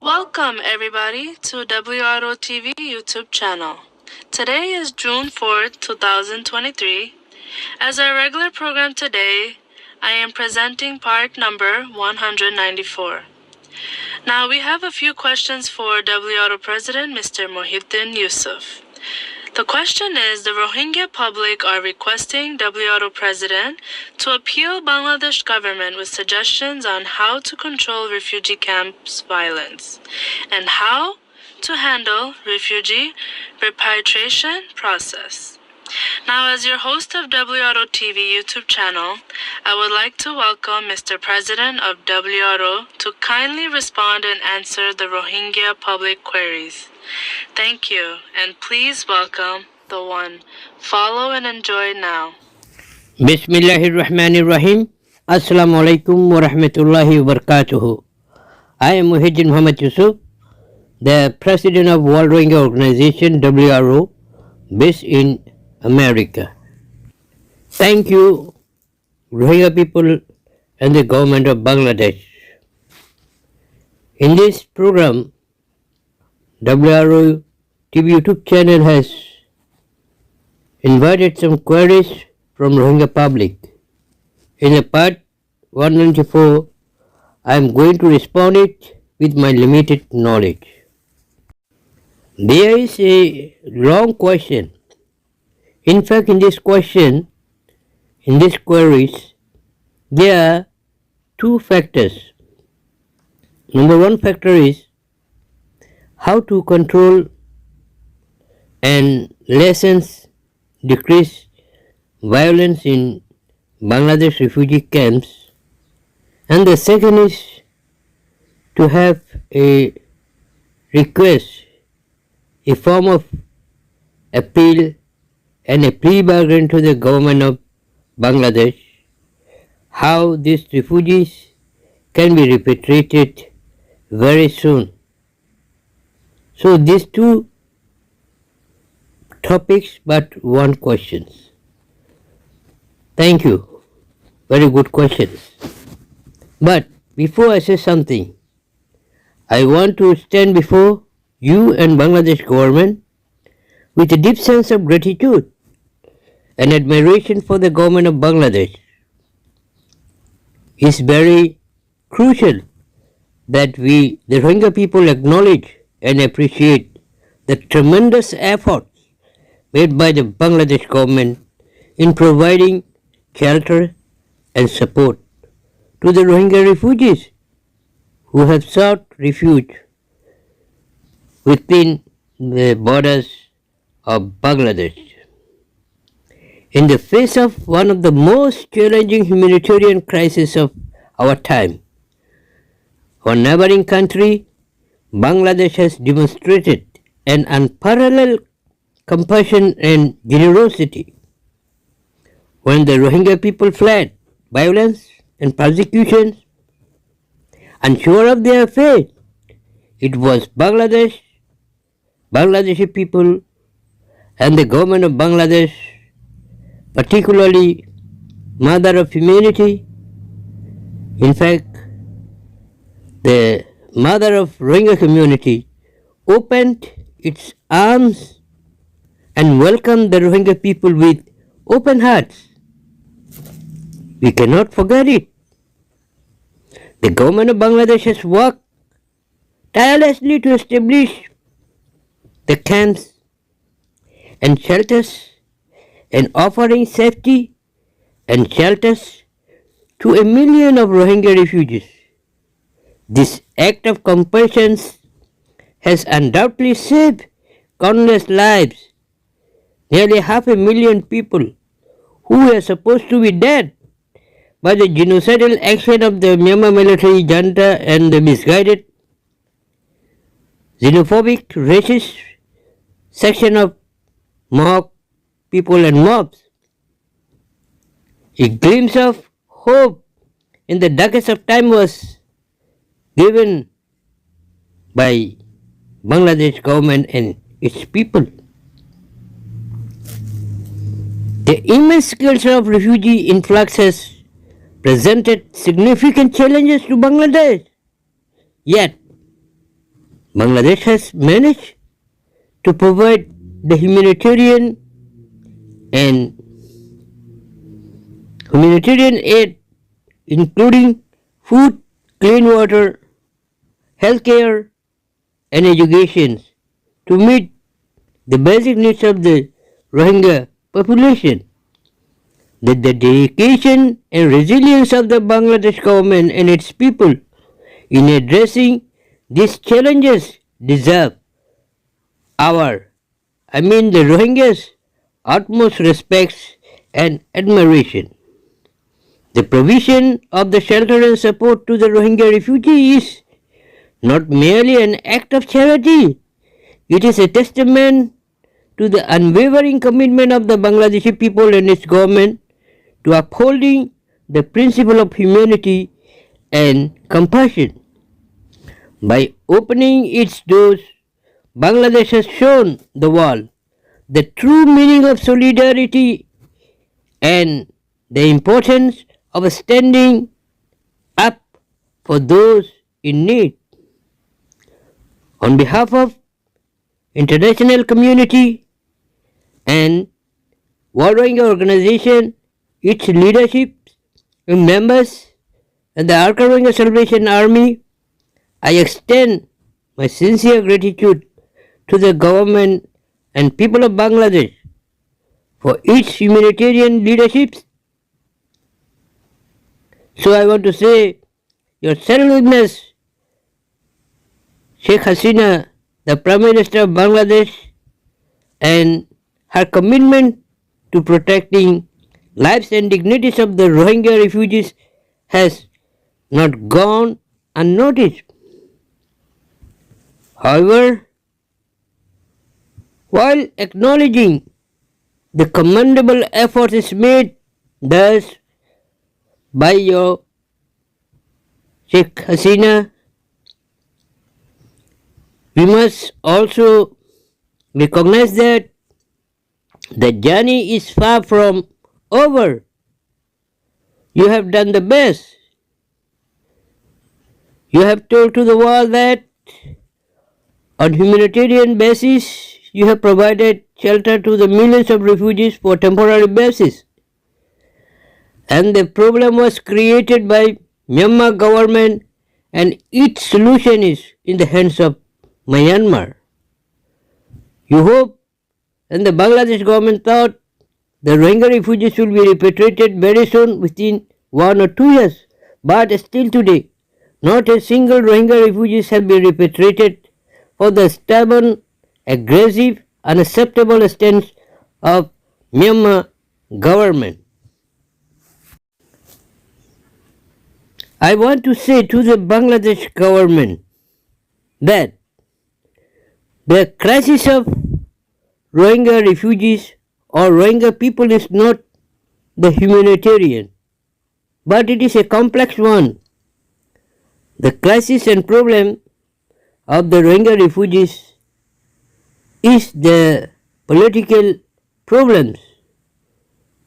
Welcome everybody to WRO TV YouTube channel. Today is June 4th, 2023. As our regular program today, I am presenting part number 194. Now we have a few questions for WRO President Mr. Muhyiddin Yusuf. The question is, the Rohingya public are requesting WRO President to appeal Bangladesh government with suggestions on how to control refugee camps violence and how to handle refugee repatriation process. Now, as your host of WRO TV YouTube channel, I would like to welcome Mr. President of WRO to kindly respond and answer the Rohingya public queries. Thank you, and please welcome the one. Follow and enjoy now. Bismillahirrahmanirrahim. Assalamu alaikum wa rahmatullahi wa barakatuhu. I am Muhyiddin Muhammad Yusuf, the President of World Rohingya Organization WRO, based in America. Thank you, Rohingya people and the government of Bangladesh. In this program, WRO TV YouTube channel has invited some queries from Rohingya public. In a part 194, I am going to respond it with my limited knowledge. There is a long question. In fact, in this question, in these queries, there are two factors. Number one factor is how to control and decrease violence in Bangladesh refugee camps, and the second is to have a request, a form of appeal and a plea bargain to the government of Bangladesh, how these refugees can be repatriated very soon. So these two topics but one question. Thank you. Very good questions. But before I say something, I want to stand before you and Bangladesh government with a deep sense of gratitude and admiration for the government of Bangladesh. It's very crucial that we, the Rohingya people, acknowledge and appreciate the tremendous efforts made by the Bangladesh government in providing shelter and support to the Rohingya refugees who have sought refuge within the borders of Bangladesh. In the face of one of the most challenging humanitarian crises of our time, our neighboring country, Bangladesh, has demonstrated an unparalleled compassion and generosity. When the Rohingya people fled violence and persecution, unsure of their fate, it was Bangladeshi people and the government of Bangladesh, particularly Mother of Humanity, in fact, the Mother of Rohingya community, opened its arms and welcomed the Rohingya people with open hearts. We cannot forget it. The government of Bangladesh has worked tirelessly to establish the camps and shelters and offering safety and shelters to 1 million of Rohingya refugees. This act of compassion has undoubtedly saved countless lives. Nearly 500,000 people who were supposed to be dead by the genocidal action of the Myanmar military junta and the misguided, xenophobic, racist section of Mohawk people and mobs. A glimpse of hope in the darkest of time was given by Bangladesh government and its people. The immense scale of refugee influx has presented significant challenges to Bangladesh. Yet, Bangladesh has managed to provide the and humanitarian aid, including food, clean water, healthcare, and education, to meet the basic needs of the Rohingya population. The dedication and resilience of the Bangladesh government and its people in addressing these challenges deserve the Rohingyas' utmost respect and admiration. The provision of the shelter and support to the Rohingya refugees is not merely an act of charity, it is a testament to the unwavering commitment of the Bangladeshi people and its government to upholding the principle of humanity and compassion. By opening its doors, Bangladesh has shown the world the true meaning of solidarity and the importance of standing up for those in need. On behalf of international community and World Rohingya Organization, its leadership, members, and the Arka Rohingya Salvation Army, I extend my sincere gratitude to the government and people of Bangladesh for its humanitarian leadership. So I want to say, Your Selflessness, Sheikh Hasina, the Prime Minister of Bangladesh, and her commitment to protecting lives and dignities of the Rohingya refugees has not gone unnoticed. However, while acknowledging the commendable efforts made thus by your Sheikh Hasina, we must also recognize that the journey is far from over. You have done the best. You have told to the world that on humanitarian basis you have provided shelter to the millions of refugees for temporary basis. And the problem was created by Myanmar government and its solution is in the hands of Myanmar. You hope and the Bangladesh government thought the Rohingya refugees will be repatriated very soon within 1 or 2 years. But still today, not a single Rohingya refugees have been repatriated for the stubborn, aggressive, unacceptable stance of Myanmar government. I want to say to the Bangladesh government that the crisis of Rohingya refugees or Rohingya people is not the humanitarian, but it is a complex one. The crisis and problem of the Rohingya refugees is the political problems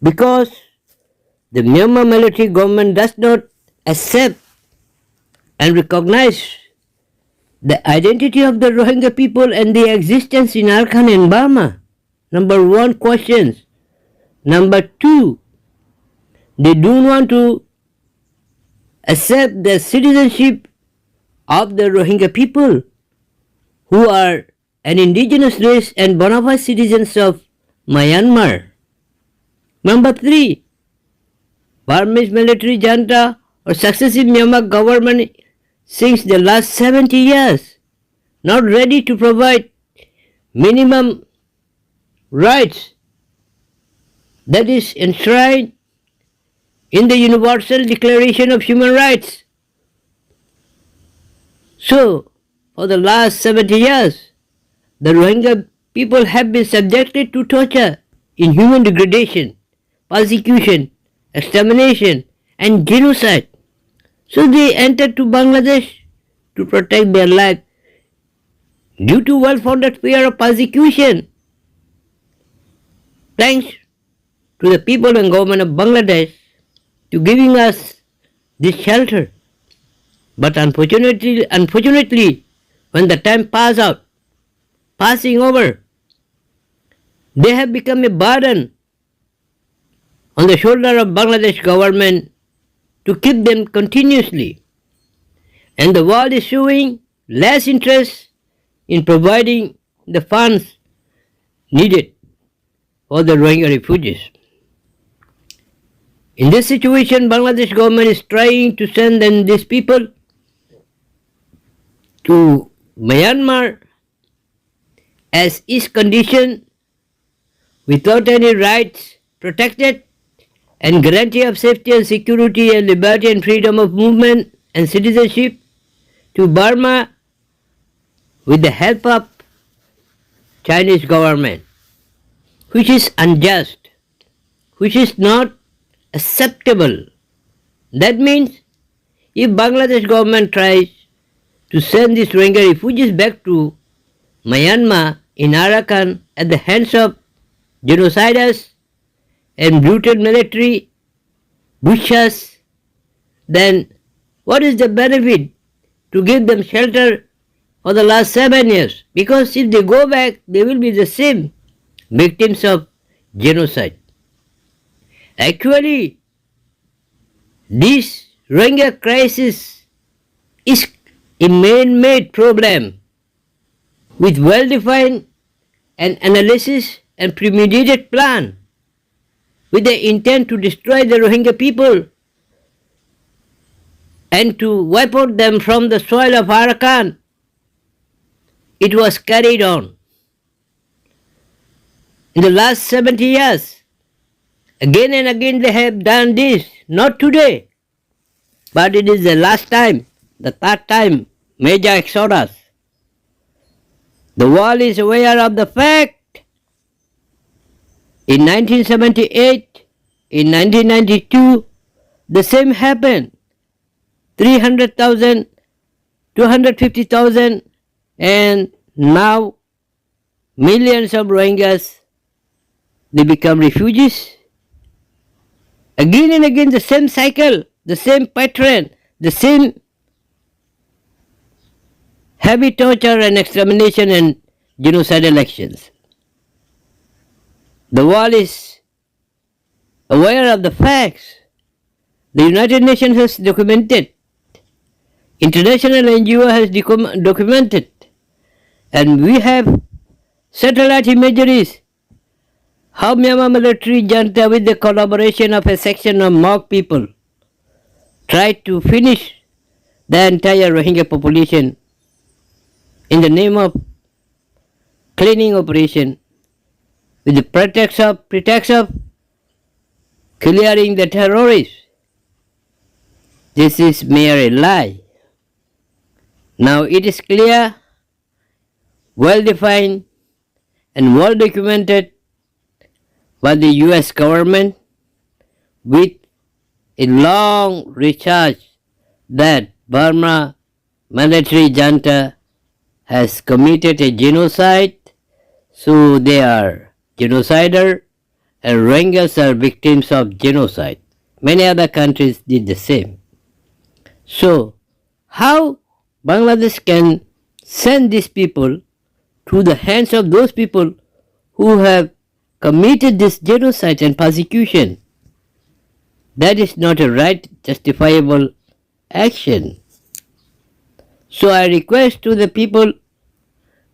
because the Myanmar military government does not accept and recognize the identity of the Rohingya people and their existence in Arakan and Burma. Number one, questions. Number two, they don't want to accept the citizenship of the Rohingya people who are an indigenous race and bona fide citizens of Myanmar. Number three, Burmese military junta or successive Myanmar government since the last 70 years not ready to provide minimum rights that is enshrined in the Universal Declaration of Human Rights. So, for the last 70 years, the Rohingya people have been subjected to torture, inhuman degradation, persecution, extermination, and genocide. So they entered to Bangladesh to protect their life due to well-founded fear of persecution. Thanks to the people and government of Bangladesh to giving us this shelter. But unfortunately, when the time passing over, they have become a burden on the shoulder of Bangladesh government to keep them continuously. And the world is showing less interest in providing the funds needed for the Rohingya refugees. In this situation, Bangladesh government is trying to send these people to Myanmar as is condition without any rights protected and guarantee of safety and security and liberty and freedom of movement and citizenship to Burma with the help of Chinese government, which is unjust, which is not acceptable. That means if Bangladesh government tries to send these Rohingya refugees back to Myanmar in Arakan at the hands of genociders and brutal military butchers, then what is the benefit to give them shelter for the last 7 years? Because if they go back, they will be the same victims of genocide. Actually, this Rohingya crisis is a man-made problem with well-defined and analysis and premeditated plan with the intent to destroy the Rohingya people and to wipe out them from the soil of Arakan. It was carried on in the last 70 years. Again and again they have done this, not today, but it is the last time, the third time, major exodus. The world is aware of the fact in 1978, in 1992, the same happened. 300,000, 250,000, and now millions of Rohingyas, they become refugees. Again and again the same cycle, the same pattern, the same heavy torture and extermination and genocidal actions. The world is aware of the facts. The United Nations has documented. International NGO has documented. And we have satellite imageries how Myanmar military junta with the collaboration of a section of Mok people tried to finish the entire Rohingya population in the name of cleaning operation with the pretext of clearing the terrorists. This is mere a lie. Now it is clear, well defined and well documented by the US government with a long research that Burma military junta has committed a genocide, so they are genocider and Rohingyas are victims of genocide. Many other countries did the same. So how Bangladesh can send these people to the hands of those people who have committed this genocide and persecution? That is not a right, justifiable action. So I request to the people,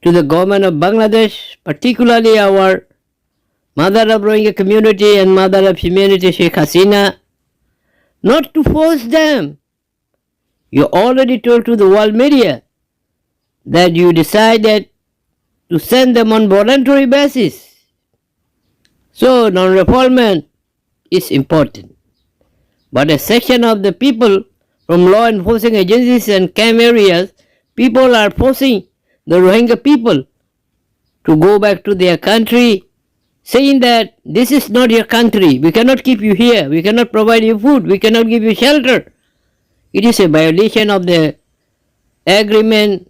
to the government of Bangladesh, particularly our mother of Rohingya community and mother of humanity, Sheikh Hasina, not to force them. You already told to the world media that you decided to send them on voluntary basis. So non-refoulement is important. But a section of the people from law enforcement agencies and camp areas, people are forcing the Rohingya people to go back to their country, saying that this is not your country, we cannot keep you here, we cannot provide you food, we cannot give you shelter. It is a violation of the agreement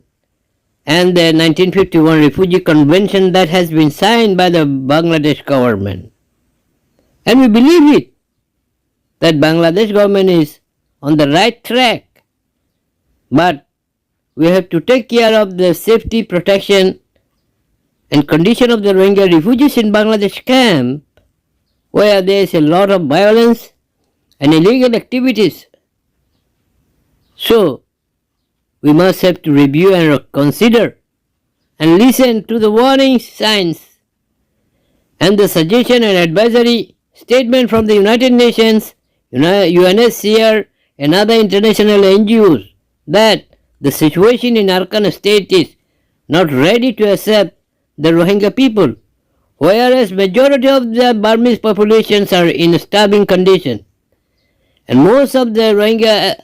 and the 1951 Refugee Convention that has been signed by the Bangladesh government. And we believe it, that Bangladesh government is on the right track. But we have to take care of the safety, protection, and condition of the Rohingya refugees in Bangladesh camp, where there is a lot of violence and illegal activities. So, we must have to review and consider and listen to the warning signs and the suggestion and advisory statement from the United Nations, UNHCR, and other international NGOs that the situation in Arakan state is not ready to accept the Rohingya people, whereas majority of the Burmese populations are in starving condition. And most of the Rohingya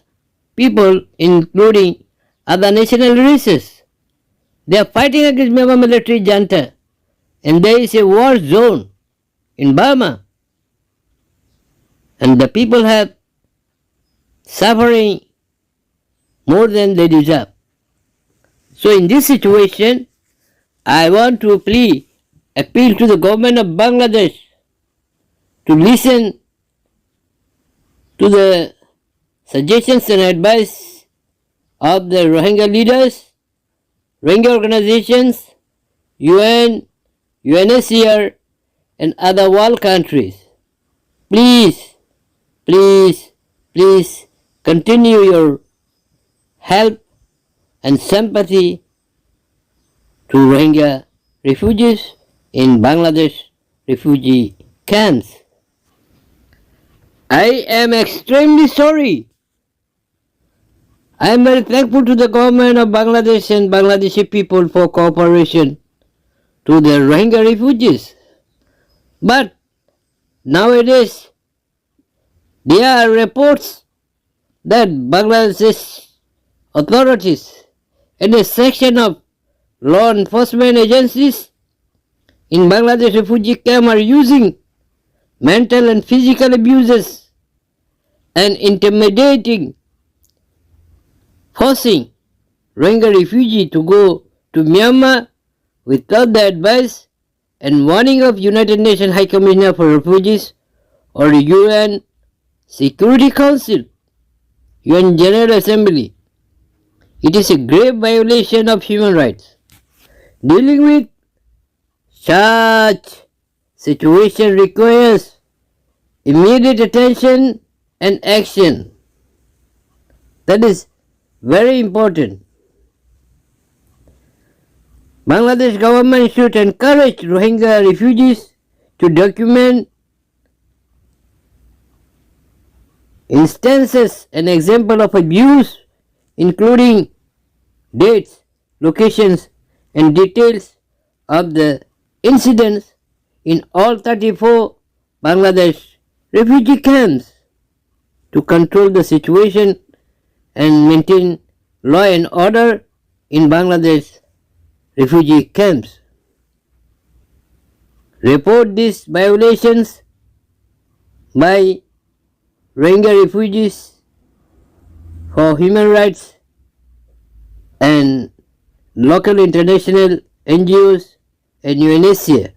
people, including other national races, they are fighting against Myanmar military junta, and there is a war zone in Burma, and the people have suffering more than they deserve. So in this situation, I want to appeal to the government of Bangladesh to listen to the suggestions and advice of the Rohingya leaders, Rohingya organizations, UN, UNHCR, and other world countries. Please, please, please continue your help and sympathy to Rohingya refugees in Bangladesh refugee camps. I am extremely sorry. I am very thankful to the government of Bangladesh and Bangladeshi people for cooperation to the Rohingya refugees. But nowadays, there are reports that Bangladesh authorities and a section of law enforcement agencies in Bangladesh refugee camp are using mental and physical abuses and intimidating, forcing Rohingya refugee to go to Myanmar without the advice and warning of United Nations High Commissioner for Refugees or UN Security Council, UN General Assembly. It is a grave violation of human rights. Dealing with such situation requires immediate attention and action. That is very important. Bangladesh government should encourage Rohingya refugees to document instances and examples of abuse, including dates, locations, and details of the incidents in all 34 Bangladesh refugee camps to control the situation and maintain law and order in Bangladesh refugee camps. Report these violations by Rohingya refugees for human rights and local international NGOs and UNHCR.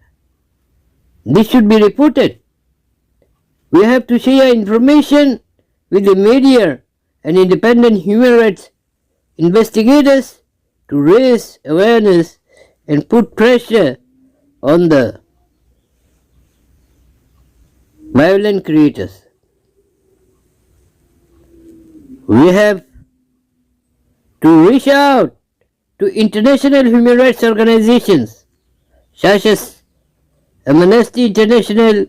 This should be reported. We have to share information with the media and independent human rights investigators to raise awareness and put pressure on the violent creators. We have to reach out to international human rights organizations such as Amnesty International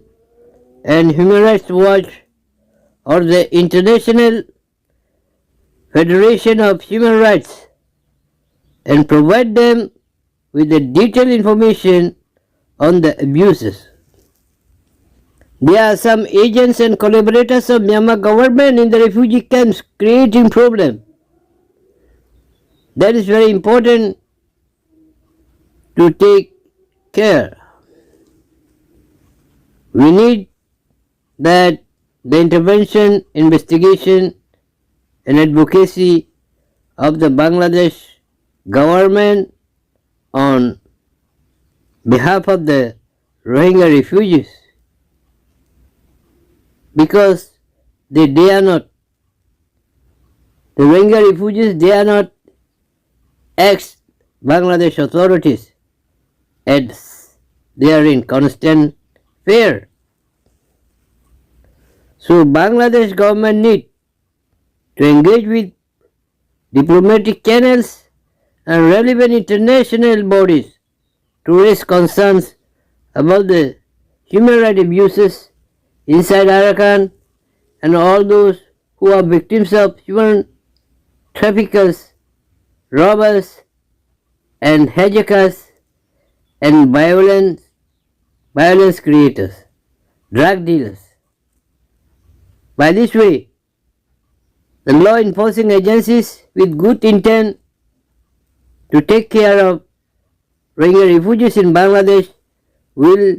and Human Rights Watch or the International Federation of Human Rights and provide them with the detailed information on the abuses. There are some agents and collaborators of Myanmar government in the refugee camps creating problems. That is very important to take care. We need that the intervention, investigation, and advocacy of the Bangladesh government on behalf of the Rohingya refugees, because the Rohingya refugees, they are not ex Bangladesh authorities, as they are in constant fear. So Bangladesh government need to engage with diplomatic channels and relevant international bodies to raise concerns about the human rights abuses inside Arakan and all those who are victims of human traffickers, robbers, and hijackers and violence creators, drug dealers. By this way, the law enforcing agencies with good intent to take care of Rohingya refugees in Bangladesh will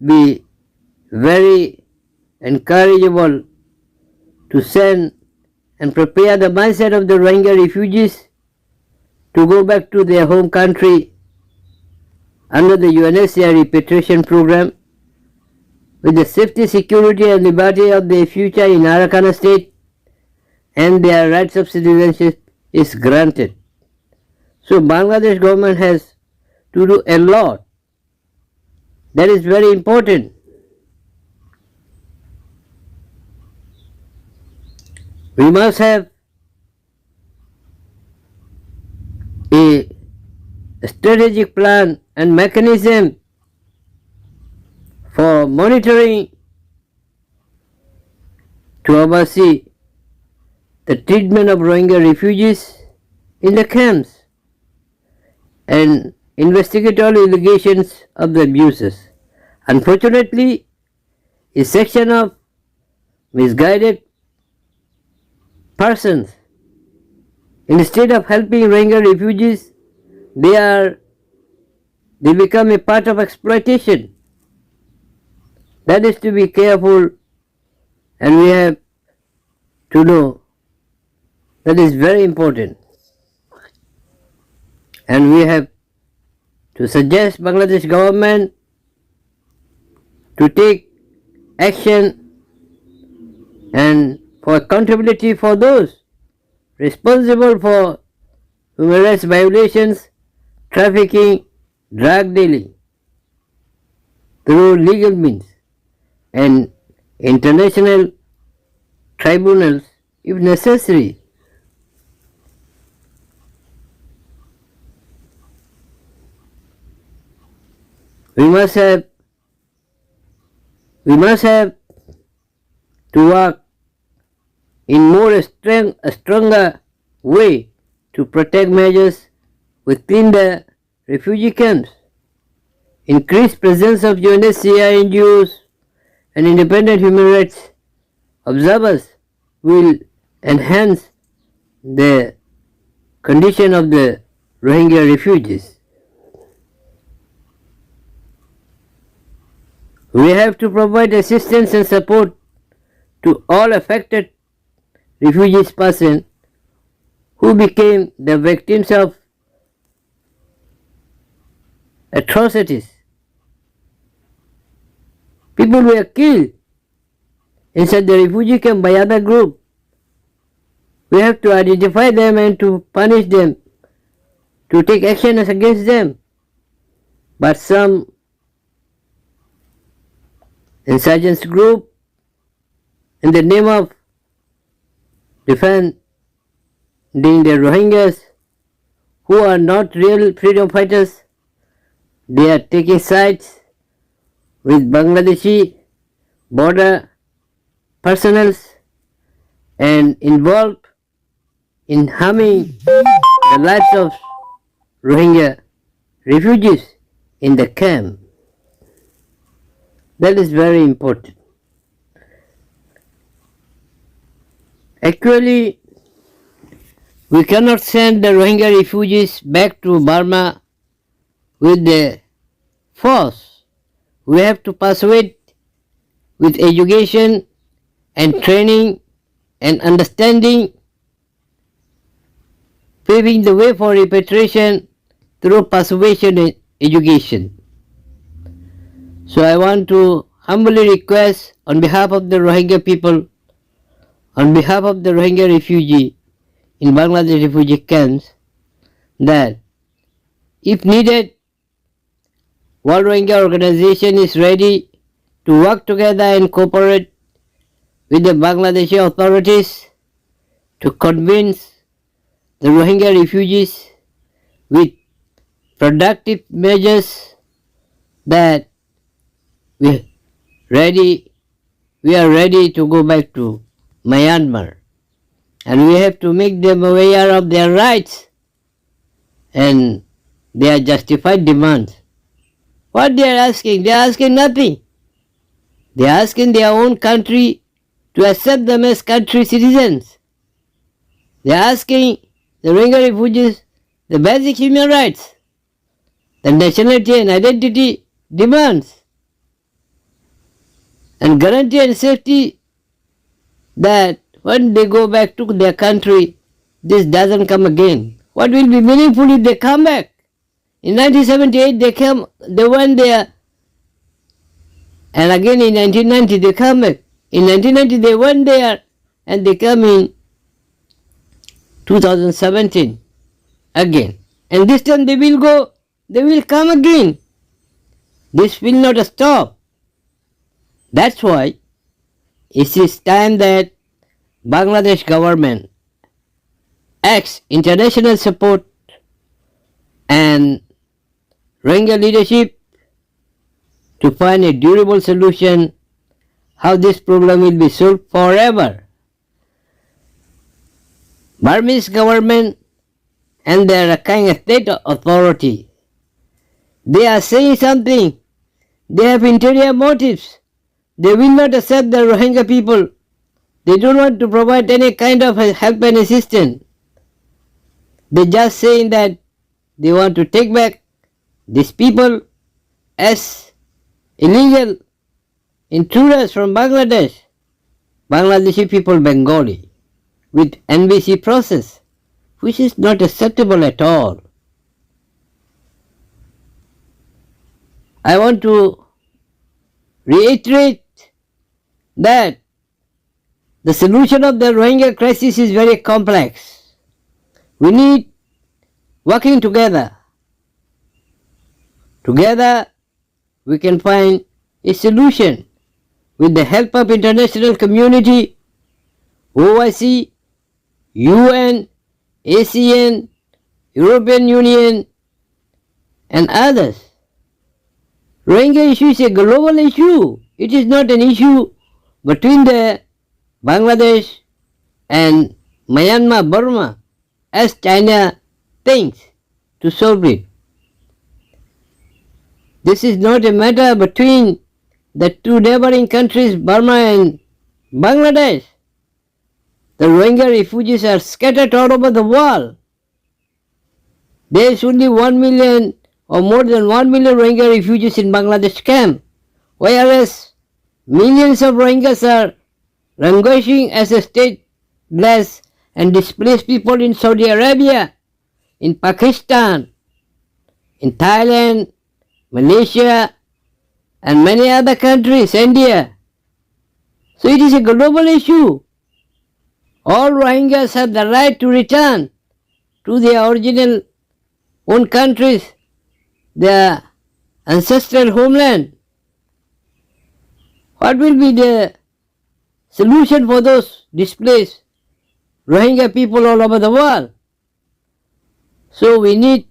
be very encourageable to send and prepare the mindset of the Rohingya refugees to go back to their home country under the UNHCR repatriation program with the safety, security and liberty of their future in Arakan state, and their rights of citizenship is granted. So Bangladesh government has to do a lot. That is very important. We must have a strategic plan and mechanism for monitoring to oversee the treatment of Rohingya refugees in the camps and investigate all allegations of the abuses. Unfortunately, a section of misguided persons, instead of helping Rohingya refugees, they become a part of exploitation. That is to be careful, and we have to know that is very important. And we have to suggest Bangladesh government to take action and for accountability for those responsible for human rights violations, trafficking, drug dealing through legal means and international tribunals if necessary. We must have to work in more stronger way to protect measures within the refugee camps. Increased presence of UNHCR NGOs and independent human rights observers will enhance the condition of the Rohingya refugees. We have to provide assistance and support to all affected refugees persons who became the victims of atrocities. People were killed inside the refugee camp by other group. We have to identify them and to punish them, to take action against them. But some insurgents group, in the name of defending the Rohingyas, who are not real freedom fighters, they are taking sides with Bangladeshi border personnel and involved in harming the lives of Rohingya refugees in the camp. That is very important. Actually, we cannot send the Rohingya refugees back to Burma with the force. We have to persuade with education and training and understanding, paving the way for repatriation through persuasion and education. So I want to humbly request on behalf of the Rohingya people, on behalf of the Rohingya refugee in Bangladesh refugee camps, that if needed, World Rohingya Organization is ready to work together and cooperate with the Bangladeshi authorities to convince the Rohingya refugees with productive measures that we are ready to go back to Myanmar, and we have to make them aware of their rights and their justified demands. What they are asking? They are asking nothing. They are asking their own country to accept them as country citizens. They are asking the Rohingya refugees the basic human rights, the nationality and identity demands, and guarantee and safety that when they go back to their country, this doesn't come again. What will be meaningful if they come back? In 1978 they went there, and again in 1990 they come back. In 1990 they went there, and they come in 2017 again. And this time they will come again. This will not stop. That's why it is time that Bangladesh government acts international support and Rohingya leadership to find a durable solution how this problem will be solved forever. Burmese government and their Rakhine state authority, they are saying something. They have interior motives. They will not accept the Rohingya people. They don't want to provide any kind of help and assistance. They just saying that they want to take back these people as illegal intruders from Bangladesh. Bangladeshi people Bengali with NBC process, which is not acceptable at all. I want to reiterate that the solution of the Rohingya crisis is very complex. We need working together. Together we can find a solution with the help of international community, OIC, UN, ASEAN, European Union and others. Rohingya issue is a global issue. It is not an issue between the Bangladesh and Myanmar, Burma, as China thinks to solve it. This is not a matter between the two neighboring countries, Burma and Bangladesh. The Rohingya refugees are scattered all over the world. There is only 1 million or more than 1 million Rohingya refugees in Bangladesh camp, whereas millions of Rohingyas are languishing as a stateless and displaced people in Saudi Arabia, in Pakistan, in Thailand, Malaysia, and many other countries, India. So it is a global issue. All Rohingyas have the right to return to their original own countries, their ancestral homeland. What will be the solution for those displaced Rohingya people all over the world? So we need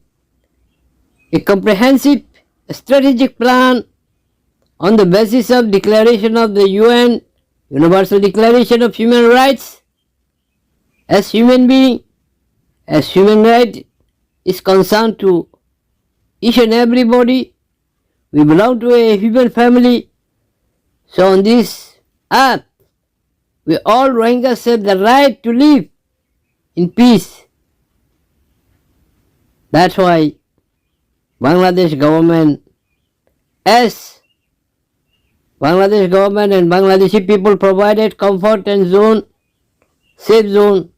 a comprehensive strategic plan on the basis of declaration of the UN Universal Declaration of Human Rights. As human being, as human right is concerned to each and everybody, we belong to a human family. So on this earth, we all Rohingyas have the right to live in peace. That's why Bangladesh government, as Bangladesh government and Bangladeshi people provided comfort and safe zone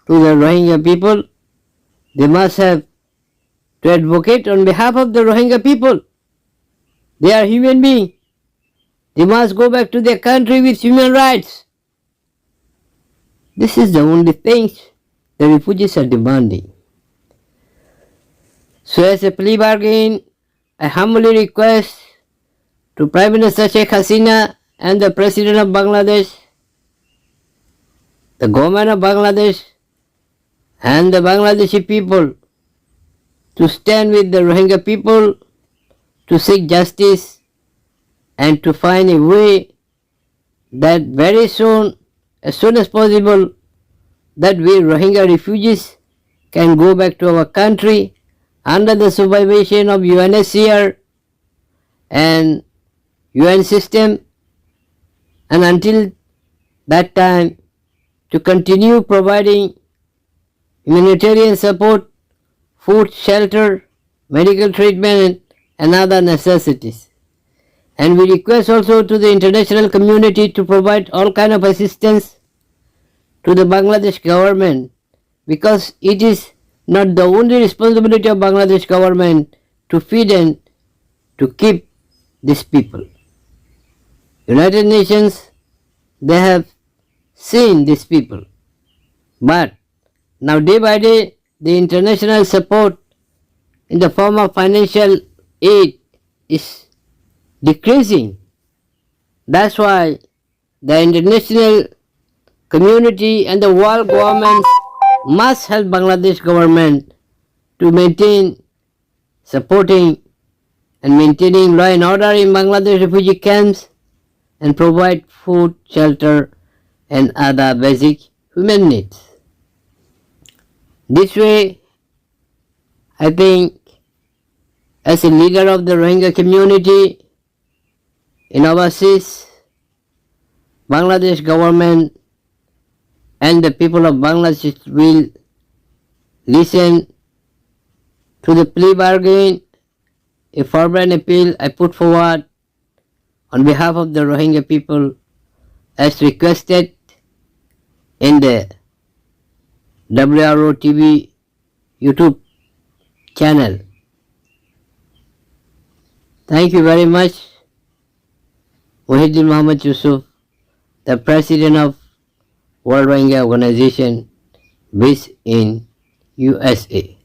to the Rohingya people, they must have to advocate on behalf of the Rohingya people. They are human beings. They must go back to their country with human rights. This is the only thing the refugees are demanding. So as a plea bargain, I humbly request to Prime Minister Sheikh Hasina and the President of Bangladesh, the government of Bangladesh and the Bangladeshi people to stand with the Rohingya people to seek justice and to find a way that very soon, as soon as possible, that we Rohingya refugees can go back to our country under the supervision of UNHCR and UN system, and until that time to continue providing humanitarian support, food, shelter, medical treatment and other necessities. And we request also to the international community to provide all kind of assistance to the Bangladesh government, because it is not the only responsibility of Bangladesh government to feed and to keep these people. United Nations, they have seen these people, but now day by day the international support in the form of financial aid is decreasing. That's why the international community and the world governments must help Bangladesh government to maintain, supporting and maintaining law and order in Bangladesh refugee camps and provide food, shelter and other basic human needs. This way, I think, as a leader of the Rohingya community in overseas, Bangladesh government and the people of Bangladesh will listen to the plea bargain, a fervent appeal I put forward on behalf of the Rohingya people as requested in the WRO TV YouTube channel. Thank you very much, Muhyiddin Muhammad Yusuf, the President of World Rohingya Organization based in USA.